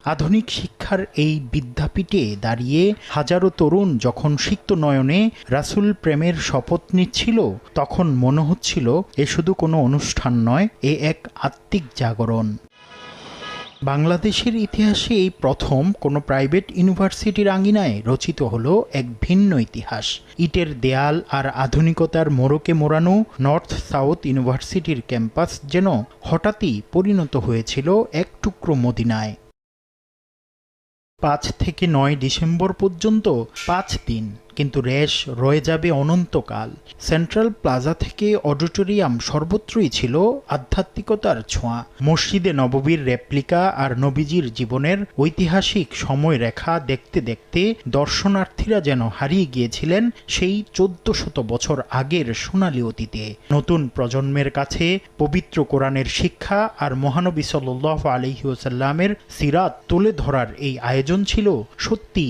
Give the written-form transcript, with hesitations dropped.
আধুনিক শিক্ষার এই বিদ্যাপীঠে দাঁড়িয়ে হাজারো তরুণ যখন সিক্ত নয়নে রাসূল প্রেমের শপথ নিচ্ছিল, তখন মনে হচ্ছিল এ শুধু কোনো অনুষ্ঠান নয়, এ এক আত্মিক জাগরণ। বাংলাদেশের ইতিহাসে এই প্রথম কোনো প্রাইভেট ইউনিভার্সিটির আঙিনায় রচিত হলো এক ভিন্ন ইতিহাস। ইটের দেয়াল আর আধুনিকতার মোড়কে মোড়ানো নর্থ সাউথ ইউনিভার্সিটির ক্যাম্পাস যেন হঠাৎই পরিণত হয়েছিল এক টুকরো মদিনায়। 5 থেকে 9 ডিসেম্বর পর্যন্ত 5 দিন, কিন্তু রেশ রয়ে যাবে অনন্তকাল। সেন্ট্রাল প্লাজা থেকে অডিটোরিয়াম সর্বত্রই ছিল আধ্যাত্মিকতার ছোঁয়া। মসজিদে নববীর রেপ্লিকা আর নবীজির জীবনের ঐতিহাসিক সময়রেখা দেখতে দেখতে দর্শনার্থীরা যেন হারিয়ে গিয়েছিলেন সেই 1400 বছর আগের সোনালী অতীতে। নতুন প্রজন্মের কাছে পবিত্র কোরআনের শিক্ষা আর মহানবী সাল্লাল্লাহু আলাইহি ওয়াসাল্লামের সিরাত তুলে ধরার এই আয়োজন ছিল সত্যি